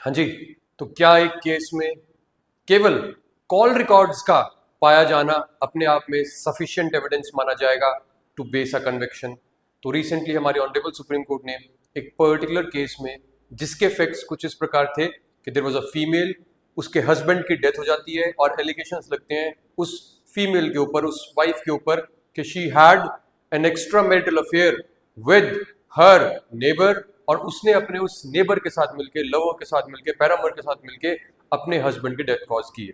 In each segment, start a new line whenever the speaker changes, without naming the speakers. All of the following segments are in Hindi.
हाँ जी, तो क्या एक केस में केवल कॉल रिकॉर्ड्स का पाया जाना अपने आप में सफिशिएंट एविडेंस माना जाएगा टू बेस अ कन्विक्शन? तो रिसेंटली हमारे ऑनरेबल सुप्रीम कोर्ट ने एक पर्टिकुलर केस में, जिसके फैक्ट्स कुछ इस प्रकार थे कि देयर वाज अ फीमेल, उसके हस्बैंड की डेथ हो जाती है और एलिगेशंस लगते हैं उस फीमेल के ऊपर, उस वाइफ के ऊपर, कि she had an extra marital affair with her neighbour, और उसने अपने उस नेबर के साथ मिलके, लवर के साथ मिलके, पैरामर के साथ मिलके अपने हस्बैंड की डेथ कॉज की है।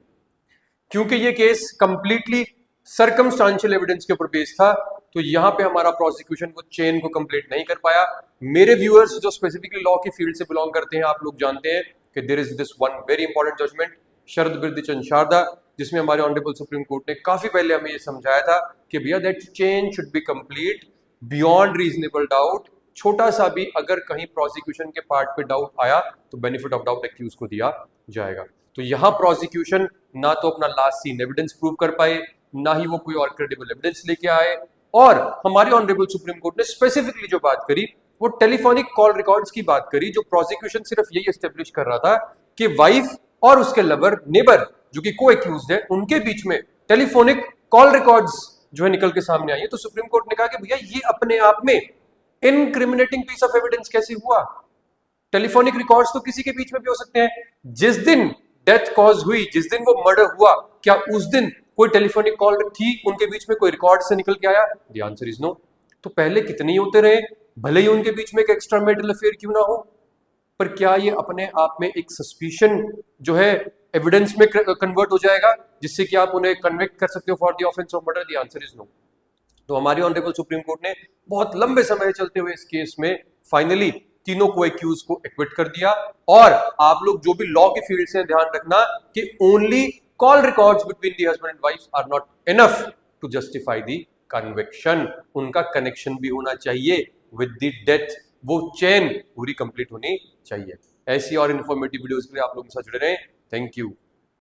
क्योंकि ये केस कंप्लीटली सरकमस्टांशियल एविडेंस के ऊपर बेस्ड था, तो यहां पे हमारा प्रोसिक्यूशन को चेन को कंप्लीट नहीं कर पाया। मेरे व्यूअर्स जो स्पेसिफिकली लॉ की फील्ड से बिलोंग करते हैं, आप लोग जानते हैं कि there is this one very important judgment, Sharad Birdichand Sarda, जिसमें हमारे ऑनरेबल सुप्रीम कोर्ट ने काफी पहले हमें ये समझाया था कि भैया that chain should be complete beyond reasonable doubt. छोटा सा भी अगर कहीं प्रोसिक्यूशन के पार्ट पे डाउट आया तो बेनिफिट ऑफ डाउट एक्यूज को दिया जाएगा। तो यहां प्रोसिक्यूशन ना तो अपना लास्ट सीन एविडेंस प्रूव कर पाए, ना ही वो कोई और क्रेडिबल एविडेंस लेके आए, और हमारी ऑनरेबल सुप्रीम कोर्ट ने स्पेसिफिकली जो बात करी वो टेलीफोनिक कॉल रिकॉर्ड्स की बात करी, जो प्रोसिक्यूशन सिर्फ यही एस्टेब्लिश कर रहा था कि वाइफ और उसके लवर, नेबर जो कि को एक्यूज्ड है, उनके बीच में टेलीफोनिक कॉल रिकॉर्ड्स जो है निकल के सामने आई है। तो सुप्रीम कोर्ट ने कहा कि भैया ये अपने आप में इनक्रिमिनेटिंग पीस ऑफ एविडेंस कैसे हुआ? टेलीफोनिक रिकॉर्ड्स तो किसी के बीच में भी हो सकते हैं। जिस दिन डेथ कॉज हुई, जिस दिन वो मर्डर हुआ, क्या उस दिन कोई टेलीफोनिक कॉल थी उनके बीच में, कोई रिकॉर्ड से निकल के आया? The answer is no. तो पहले कितने ही होते रहे, भले ही उनके बीच में एक एक्स्ट्रा मैरिटल अफेयर क्यों ना हो, पर क्या ये अपने आप में एक सस्पिशन जो है एविडेंस में कन्वर्ट हो जाएगा जिससे कि आप उन्हें कन्विक्ट कर सकते हो for the offence of murder? The answer is no. तो हमारी ऑनरेबल सुप्रीम कोर्ट ने बहुत लंबे समय चलते हुए इस केस में फाइनली तीनों को एक्यूज को एक्विट कर दिया। और आप लोग जो भी लॉ की फील्ड से ध्यान रखना कि only call records between the husband and wife are not enough to justify the conviction. उनका कनेक्शन भी होना चाहिए विद द डेथ, वो चेन पूरी कंप्लीट होनी चाहिए। ऐसी और इन्फॉर्मेटिव वीडियोस के लिए आप लोगों के साथ जुड़े रहें। Thank you.